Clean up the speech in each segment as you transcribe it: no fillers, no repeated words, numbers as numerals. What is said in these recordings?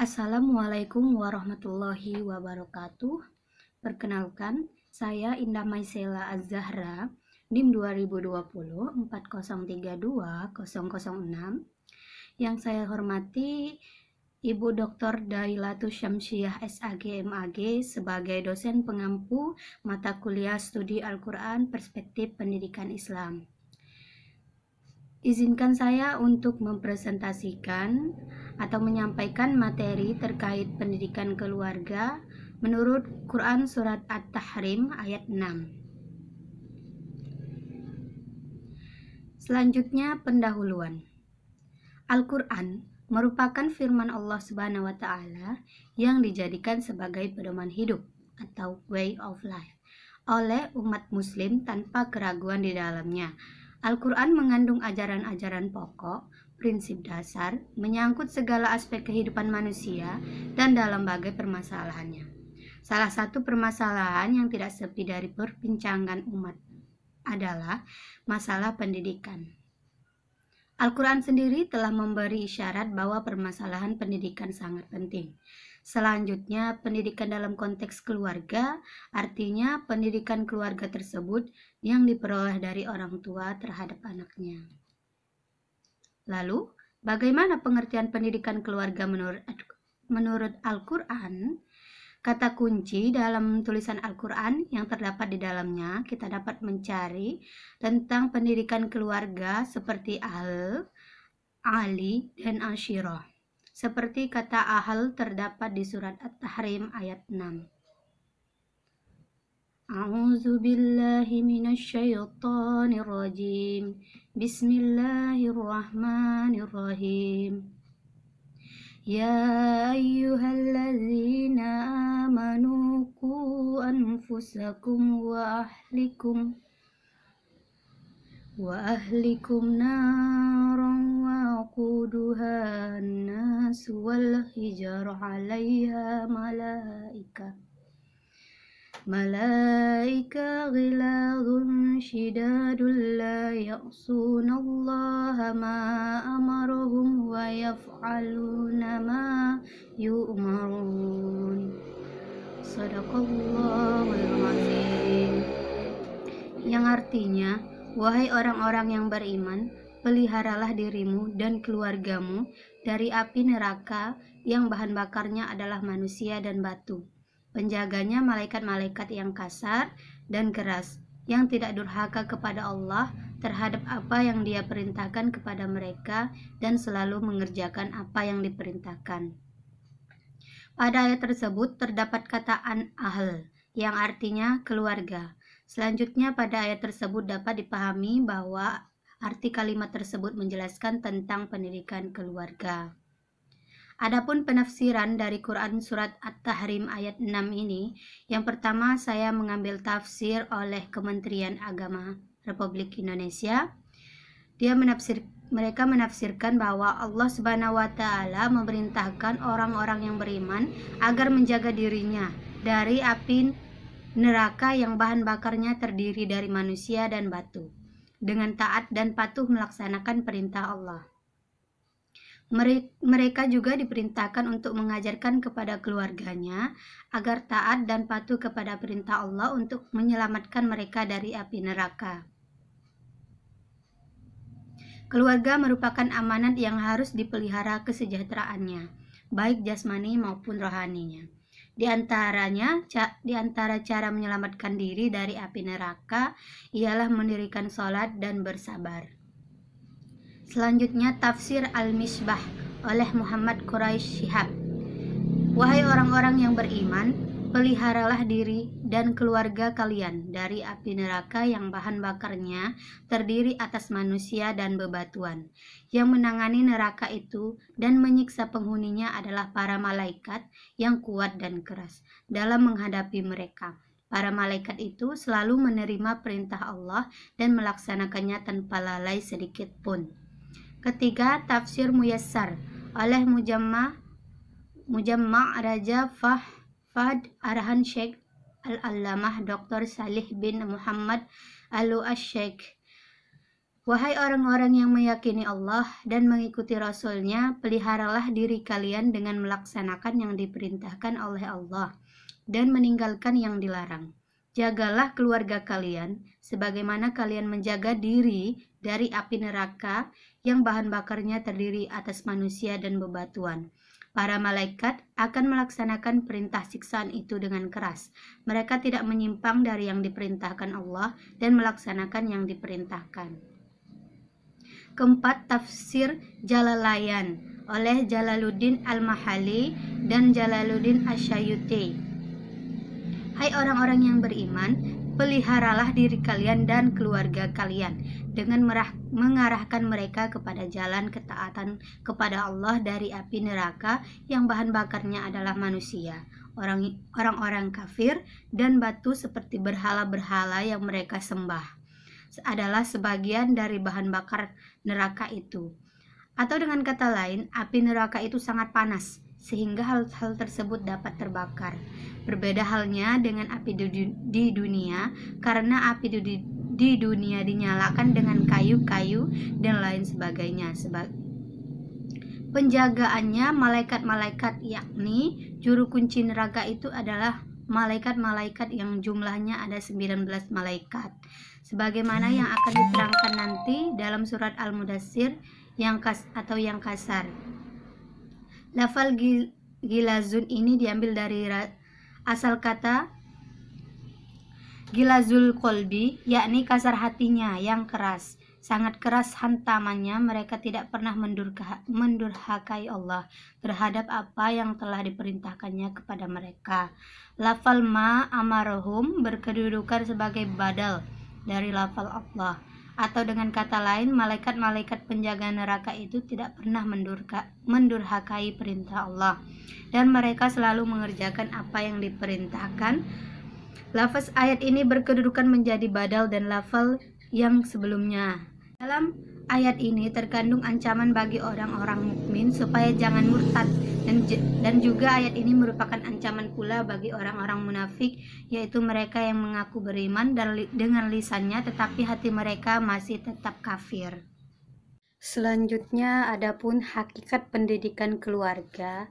Assalamualaikum warahmatullahi wabarakatuh. Perkenalkan, saya Indah Maisela Az-Zahra, NIM 2020 4032 006. Yang saya hormati Ibu Dr. Dailatus Syamsiah SAG MAG sebagai dosen pengampu mata kuliah studi Al-Quran Perspektif Pendidikan Islam. Izinkan saya untuk mempresentasikan atau menyampaikan materi terkait pendidikan keluarga menurut Quran Surat At-Tahrim ayat 6. Selanjutnya pendahuluan. Al-Quran merupakan firman Allah Subhanahu wa Ta'ala yang dijadikan sebagai pedoman hidup atau way of life oleh umat muslim tanpa keraguan di dalamnya. Al-Quran mengandung ajaran-ajaran pokok, prinsip dasar, menyangkut segala aspek kehidupan manusia dan dalam berbagai permasalahannya. Salah satu permasalahan yang tidak sepi dari perbincangan umat adalah masalah pendidikan. Al-Quran sendiri telah memberi isyarat bahwa permasalahan pendidikan sangat penting. Selanjutnya, pendidikan dalam konteks keluarga, artinya pendidikan keluarga tersebut yang diperoleh dari orang tua terhadap anaknya. Lalu, bagaimana pengertian pendidikan keluarga menurut Al-Quran? Kata kunci dalam tulisan Al-Quran yang terdapat di dalamnya, kita dapat mencari tentang pendidikan keluarga seperti ahl, ali, dan ashirah. Seperti kata ahl terdapat di surat At-Tahrim ayat 6. A'udzu billahi minasyaitonir rajim. Bismillahirrahmanirrahim. Ya ayyuhalladzina amanu qu anfusakum wa ahlikum naran waquduha an-nas wal hijarah 'alaiha malaika ghiladun shidadun la ya'sunallaha ma amarahum wa yaf'aluna ma yu'marun. Shadaqallahul azim. Yang artinya, wahai orang-orang yang beriman, peliharalah dirimu dan keluargamu dari api neraka yang bahan bakarnya adalah manusia dan batu. Penjaganya malaikat-malaikat yang kasar dan keras, yang tidak durhaka kepada Allah terhadap apa yang Dia perintahkan kepada mereka dan selalu mengerjakan apa yang diperintahkan. Pada ayat tersebut terdapat kata ahl, yang artinya keluarga. Selanjutnya pada ayat tersebut dapat dipahami bahwa arti kalimat tersebut menjelaskan tentang pendidikan keluarga. Adapun penafsiran dari Quran Surat At-Tahrim ayat 6 ini, yang pertama saya mengambil tafsir oleh Kementerian Agama Republik Indonesia. Mereka menafsirkan bahwa Allah Subhanahu wa Ta'ala memerintahkan orang-orang yang beriman agar menjaga dirinya dari api neraka yang bahan bakarnya terdiri dari manusia dan batu, dengan taat dan patuh melaksanakan perintah Allah. Mereka juga diperintahkan untuk mengajarkan kepada keluarganya agar taat dan patuh kepada perintah Allah untuk menyelamatkan mereka dari api neraka. Keluarga merupakan amanat yang harus dipelihara kesejahteraannya, baik jasmani maupun rohaninya. Di antara cara menyelamatkan diri dari api neraka ialah mendirikan sholat dan bersabar. Selanjutnya tafsir Al-Misbah oleh Muhammad Quraish Shihab. Wahai orang-orang yang beriman, peliharalah diri dan keluarga kalian dari api neraka yang bahan bakarnya terdiri atas manusia dan bebatuan. Yang menangani neraka itu dan menyiksa penghuninya adalah para malaikat yang kuat dan keras dalam menghadapi mereka. Para malaikat itu selalu menerima perintah Allah dan melaksanakannya tanpa lalai sedikit pun. Ketiga, tafsir Muyassar oleh Mujamma' Raja Fahd Arahan Syekh Al-Allamah Dr. Salih bin Muhammad Al-Asyik. Wahai orang-orang yang meyakini Allah dan mengikuti Rasul-Nya, peliharalah diri kalian dengan melaksanakan yang diperintahkan oleh Allah dan meninggalkan yang dilarang. Jagalah keluarga kalian, sebagaimana kalian menjaga diri dari api neraka yang bahan bakarnya terdiri atas manusia dan bebatuan. Para malaikat akan melaksanakan perintah siksaan itu dengan keras. Mereka tidak menyimpang dari yang diperintahkan Allah dan melaksanakan yang diperintahkan. Keempat, tafsir Jalalayan oleh Jalaluddin Al-Mahalli dan Jalaluddin Asyayuti. Hai orang-orang yang beriman, peliharalah diri kalian dan keluarga kalian dengan mengarahkan mereka kepada jalan ketaatan kepada Allah dari api neraka yang bahan bakarnya adalah manusia, orang-orang kafir, dan batu seperti berhala-berhala yang mereka sembah adalah sebagian dari bahan bakar neraka itu. Atau dengan kata lain, api neraka itu sangat panas sehingga hal-hal tersebut dapat terbakar. Berbeda halnya dengan api di dunia, karena api di dunia dinyalakan dengan kayu-kayu dan lain sebagainya. Penjagaannya malaikat-malaikat, yakni juru kunci neraka itu adalah malaikat-malaikat yang jumlahnya ada 19 malaikat, sebagaimana yang akan diterangkan nanti dalam surat Al-Mudaththir yang kasar. Lafal gilazun ini diambil dari asal kata gilazul qalbi, yakni kasar hatinya yang keras. Sangat keras hantamannya, mereka tidak pernah mendurhakai Allah terhadap apa yang telah diperintahkannya kepada mereka. Lafal ma amarahum berkedudukan sebagai badal dari lafal Allah. Atau dengan kata lain, malaikat-malaikat penjaga neraka itu tidak pernah mendurhakai perintah Allah, dan mereka selalu mengerjakan apa yang diperintahkan. Lafaz ayat ini berkedudukan menjadi badal dan lafal yang sebelumnya. Dalam ayat ini terkandung ancaman bagi orang-orang mukmin supaya jangan murtad, dan juga ayat ini merupakan ancaman pula bagi orang-orang munafik, yaitu mereka yang mengaku beriman dengan lisannya tetapi hati mereka masih tetap kafir. Selanjutnya adapun hakikat pendidikan keluarga,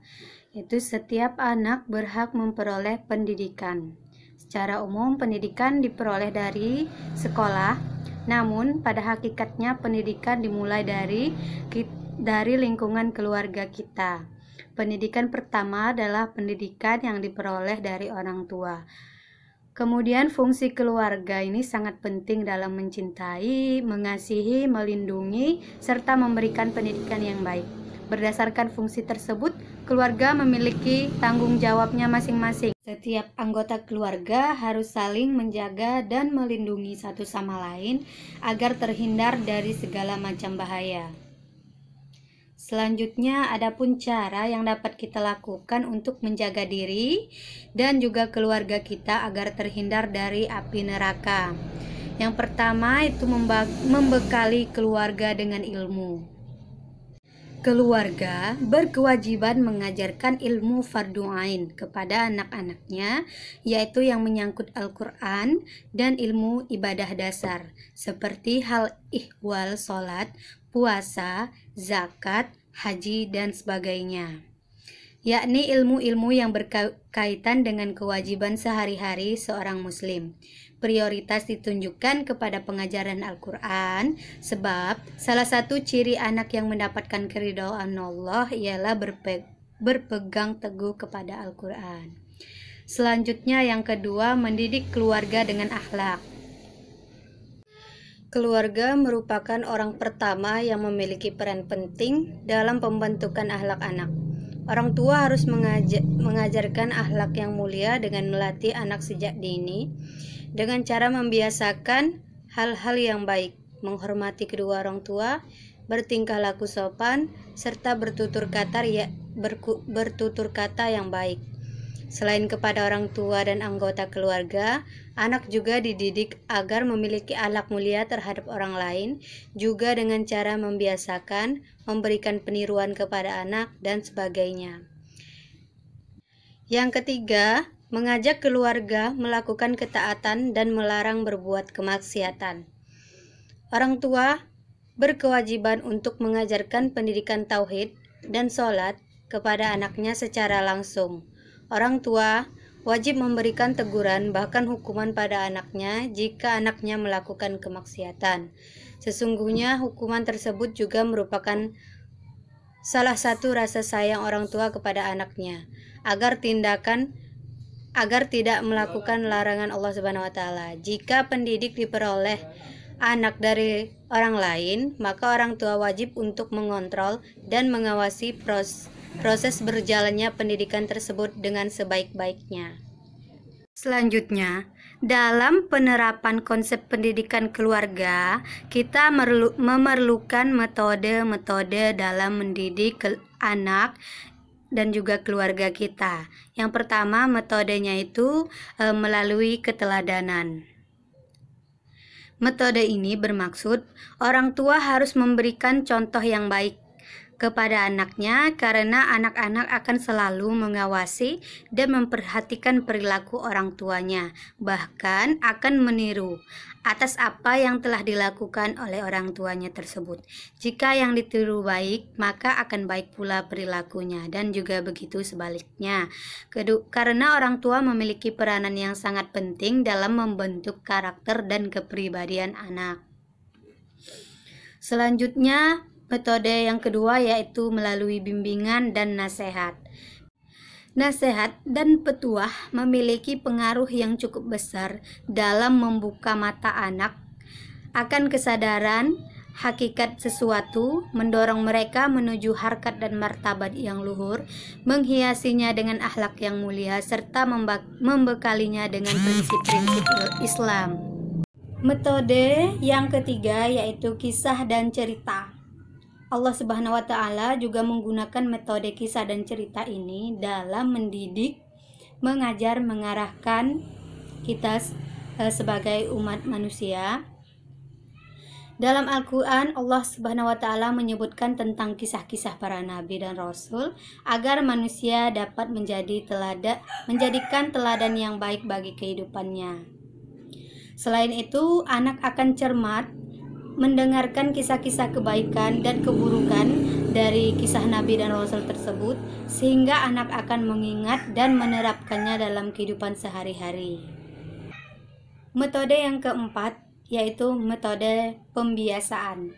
yaitu setiap anak berhak memperoleh pendidikan. Secara umum pendidikan diperoleh dari sekolah, namun pada hakikatnya pendidikan dimulai dari lingkungan keluarga kita. Pendidikan pertama adalah pendidikan yang diperoleh dari orang tua. Kemudian fungsi keluarga ini sangat penting dalam mencintai, mengasihi, melindungi, serta memberikan pendidikan yang baik. Berdasarkan fungsi tersebut, keluarga memiliki tanggung jawabnya masing-masing. Setiap anggota keluarga harus saling menjaga dan melindungi satu sama lain agar terhindar dari segala macam bahaya. Selanjutnya, adapun cara yang dapat kita lakukan untuk menjaga diri dan juga keluarga kita agar terhindar dari api neraka. Yang pertama itu membekali keluarga dengan ilmu. Keluarga berkewajiban mengajarkan ilmu fardu ain kepada anak-anaknya, yaitu yang menyangkut Al-Quran dan ilmu ibadah dasar, seperti hal ihwal sholat, puasa, zakat, haji, dan sebagainya, yakni ilmu-ilmu yang berkaitan dengan kewajiban sehari-hari seorang muslim. Prioritas ditunjukkan kepada pengajaran Al-Quran, sebab salah satu ciri anak yang mendapatkan keridhaan Allah ialah berpegang teguh kepada Al-Quran. Selanjutnya yang kedua, mendidik keluarga dengan akhlak. Keluarga merupakan orang pertama yang memiliki peran penting dalam pembentukan akhlak anak. Orang tua harus mengajarkan akhlak yang mulia dengan melatih anak sejak dini, dengan cara membiasakan hal-hal yang baik, menghormati kedua orang tua, bertingkah laku sopan, serta bertutur kata yang baik. Selain kepada orang tua dan anggota keluarga, anak juga dididik agar memiliki akhlak mulia terhadap orang lain, juga dengan cara membiasakan, memberikan peniruan kepada anak, dan sebagainya. Yang ketiga, mengajak keluarga melakukan ketaatan dan melarang berbuat kemaksiatan. Orang tua berkewajiban untuk mengajarkan pendidikan tauhid dan sholat kepada anaknya secara langsung. Orang tua wajib memberikan teguran bahkan hukuman pada anaknya jika anaknya melakukan kemaksiatan. Sesungguhnya hukuman tersebut juga merupakan salah satu rasa sayang orang tua kepada anaknya agar tidak melakukan larangan Allah Subhanahu wa taala. Jika pendidik diperoleh anak dari orang lain, maka orang tua wajib untuk mengontrol dan mengawasi proses berjalannya pendidikan tersebut dengan sebaik-baiknya. Selanjutnya, dalam penerapan konsep pendidikan keluarga, kita memerlukan metode-metode dalam mendidik anak dan juga keluarga kita. Yang pertama, metodenya itu melalui keteladanan. Metode ini bermaksud orang tua harus memberikan contoh yang baik kepada anaknya karena anak-anak akan selalu mengawasi dan memperhatikan perilaku orang tuanya, bahkan akan meniru atas apa yang telah dilakukan oleh orang tuanya tersebut. Jika yang ditiru baik, maka akan baik pula perilakunya, dan juga begitu sebaliknya. Karena orang tua memiliki peranan yang sangat penting dalam membentuk karakter dan kepribadian anak. Selanjutnya, metode yang kedua yaitu melalui bimbingan dan nasihat. Nasihat dan petuah memiliki pengaruh yang cukup besar dalam membuka mata anak akan kesadaran hakikat sesuatu, mendorong mereka menuju harkat dan martabat yang luhur, menghiasinya dengan akhlak yang mulia, serta membekalinya dengan prinsip-prinsip Islam. Metode yang ketiga yaitu kisah dan cerita. Allah Subhanahu wa taala juga menggunakan metode kisah dan cerita ini dalam mendidik, mengajar, mengarahkan kita sebagai umat manusia. Dalam Al-Quran, Allah Subhanahu wa taala menyebutkan tentang kisah-kisah para nabi dan rasul agar manusia dapat menjadikan teladan yang baik bagi kehidupannya. Selain itu, anak akan cermat mendengarkan kisah-kisah kebaikan dan keburukan dari kisah nabi dan rasul tersebut, sehingga anak akan mengingat dan menerapkannya dalam kehidupan sehari-hari. Metode yang keempat yaitu metode pembiasaan.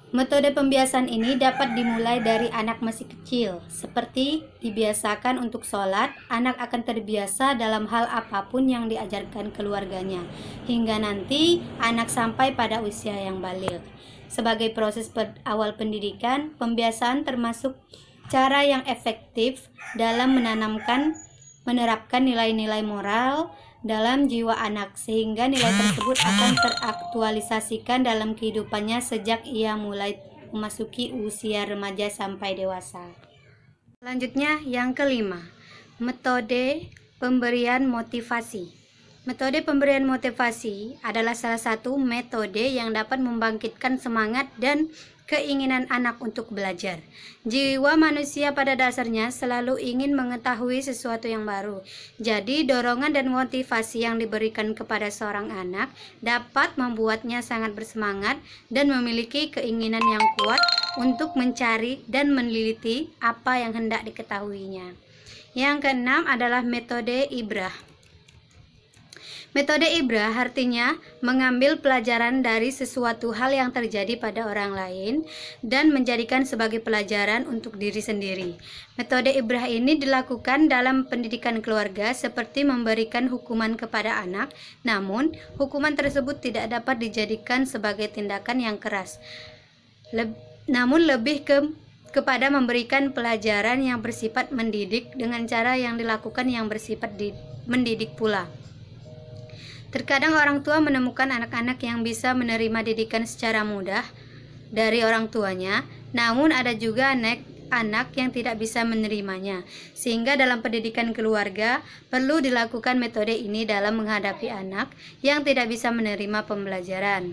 Metode pembiasaan ini dapat dimulai dari anak masih kecil, seperti dibiasakan untuk sholat. Anak akan terbiasa dalam hal apapun yang diajarkan keluarganya, hingga nanti anak sampai pada usia yang baligh. Sebagai proses awal pendidikan, pembiasaan termasuk cara yang efektif dalam menerapkan nilai-nilai moral dalam jiwa anak, sehingga nilai tersebut akan teraktualisasikan dalam kehidupannya sejak ia mulai memasuki usia remaja sampai dewasa. Selanjutnya yang kelima, metode pemberian motivasi. Metode pemberian motivasi adalah salah satu metode yang dapat membangkitkan semangat dan keinginan anak untuk belajar. Jiwa manusia pada dasarnya selalu ingin mengetahui sesuatu yang baru. Jadi, dorongan dan motivasi yang diberikan kepada seorang anak dapat membuatnya sangat bersemangat dan memiliki keinginan yang kuat untuk mencari dan meneliti apa yang hendak diketahuinya. Yang keenam adalah metode ibrah. Metode ibrah artinya mengambil pelajaran dari sesuatu hal yang terjadi pada orang lain dan menjadikan sebagai pelajaran untuk diri sendiri. Metode ibrah ini dilakukan dalam pendidikan keluarga seperti memberikan hukuman kepada anak, namun hukuman tersebut tidak dapat dijadikan sebagai tindakan yang keras. Namun lebih kepada memberikan pelajaran yang bersifat mendidik dengan cara yang dilakukan yang bersifat mendidik pula. Terkadang orang tua menemukan anak-anak yang bisa menerima didikan secara mudah dari orang tuanya, namun ada juga anak yang tidak bisa menerimanya. Sehingga dalam pendidikan keluarga perlu dilakukan metode ini dalam menghadapi anak yang tidak bisa menerima pembelajaran.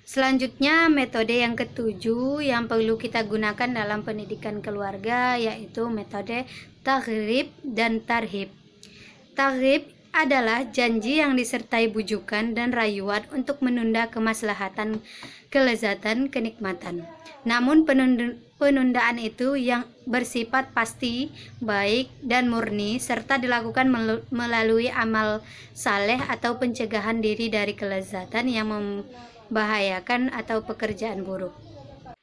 Selanjutnya, metode yang ketujuh yang perlu kita gunakan dalam pendidikan keluarga yaitu metode targhib dan tarhib. Targhib adalah janji yang disertai bujukan dan rayuan untuk menunda kemaslahatan, kelezatan, kenikmatan. Namun penundaan itu yang bersifat pasti, baik, dan murni, serta dilakukan melalui amal saleh atau pencegahan diri dari kelezatan yang membahayakan atau pekerjaan buruk.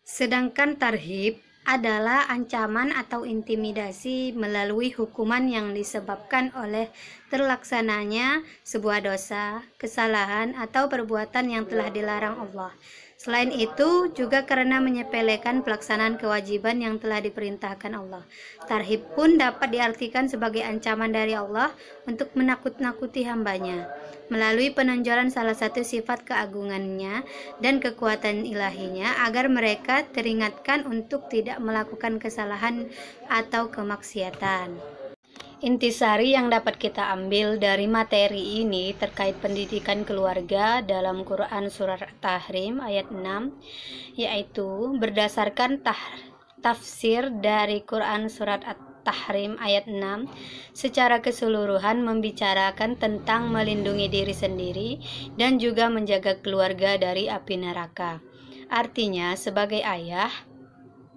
Sedangkan tarhib adalah ancaman atau intimidasi melalui hukuman yang disebabkan oleh terlaksananya sebuah dosa, kesalahan, atau perbuatan yang telah dilarang Allah. Selain itu, juga karena menyepelekan pelaksanaan kewajiban yang telah diperintahkan Allah. Tarhib pun dapat diartikan sebagai ancaman dari Allah untuk menakut-nakuti hambanya, melalui penonjolan salah satu sifat keagungannya dan kekuatan ilahinya, agar mereka teringatkan untuk tidak melakukan kesalahan atau kemaksiatan. Intisari yang dapat kita ambil dari materi ini terkait pendidikan keluarga dalam Quran Surat At-Tahrim ayat 6, yaitu berdasarkan tafsir dari Quran Surat At-Tahrim ayat 6 secara keseluruhan membicarakan tentang melindungi diri sendiri dan juga menjaga keluarga dari api neraka. Artinya, sebagai ayah,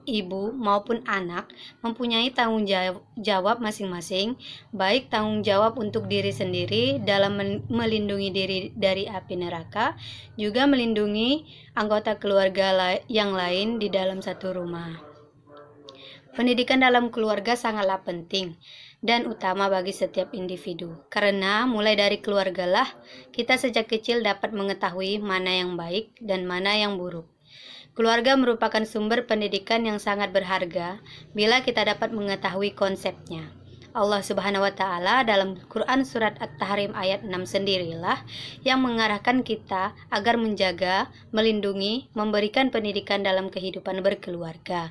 ibu maupun anak mempunyai tanggung jawab masing-masing, baik tanggung jawab untuk diri sendiri dalam melindungi diri dari api neraka, juga melindungi anggota keluarga yang lain di dalam satu rumah. Pendidikan dalam keluarga sangatlah penting dan utama bagi setiap individu, karena mulai dari keluargalah kita sejak kecil dapat mengetahui mana yang baik dan mana yang buruk. Keluarga merupakan sumber pendidikan yang sangat berharga bila kita dapat mengetahui konsepnya. Allah Subhanahu wa Ta'ala dalam Quran Surat At-Tahrim ayat 6 sendirilah yang mengarahkan kita agar menjaga, melindungi, memberikan pendidikan dalam kehidupan berkeluarga.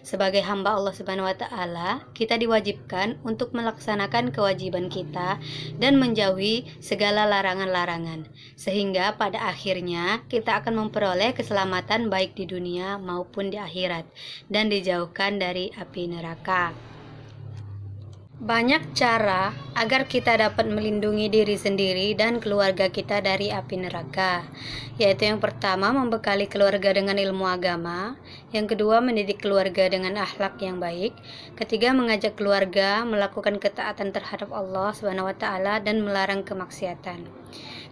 Sebagai hamba Allah Subhanahu wa Ta'ala, kita diwajibkan untuk melaksanakan kewajiban kita dan menjauhi segala larangan-larangan, sehingga pada akhirnya kita akan memperoleh keselamatan baik di dunia maupun di akhirat dan dijauhkan dari api neraka. Banyak cara agar kita dapat melindungi diri sendiri dan keluarga kita dari api neraka, yaitu yang pertama membekali keluarga dengan ilmu agama, yang kedua mendidik keluarga dengan akhlak yang baik, ketiga mengajak keluarga melakukan ketaatan terhadap Allah Subhanahu wa Ta'ala dan melarang kemaksiatan.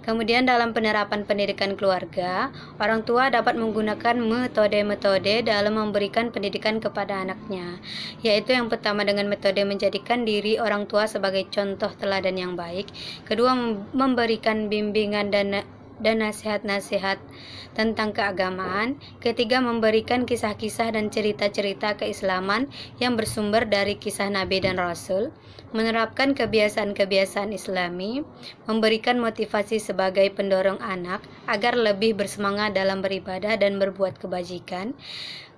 Kemudian dalam penerapan pendidikan keluarga, orang tua dapat menggunakan metode-metode dalam memberikan pendidikan kepada anaknya, yaitu yang pertama dengan metode menjadikan diri orang tua sebagai contoh teladan yang baik, kedua memberikan bimbingan dan nasihat-nasihat tentang keagamaan, ketiga memberikan kisah-kisah dan cerita-cerita keislaman yang bersumber dari kisah Nabi dan Rasul, menerapkan kebiasaan-kebiasaan Islami, memberikan motivasi sebagai pendorong anak agar lebih bersemangat dalam beribadah dan berbuat kebajikan,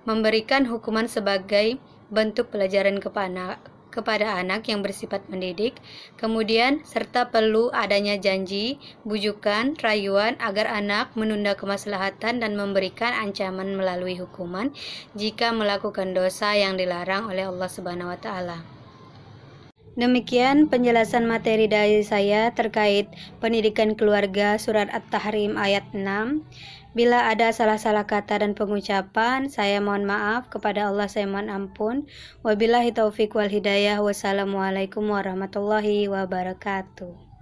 memberikan hukuman sebagai bentuk pelajaran kepada anak yang bersifat mendidik, kemudian serta perlu adanya janji, bujukan, rayuan agar anak menunda kemaslahatan dan memberikan ancaman melalui hukuman jika melakukan dosa yang dilarang oleh Allah Subhanahu wa Ta'ala. Demikian penjelasan materi dari saya terkait pendidikan keluarga surat At-Tahrim ayat 6. Bila ada salah-salah kata dan pengucapan, saya mohon maaf, kepada Allah saya mohon ampun. Wabillahi taufiq wal hidayah. Wassalamualaikum warahmatullahi wabarakatuh.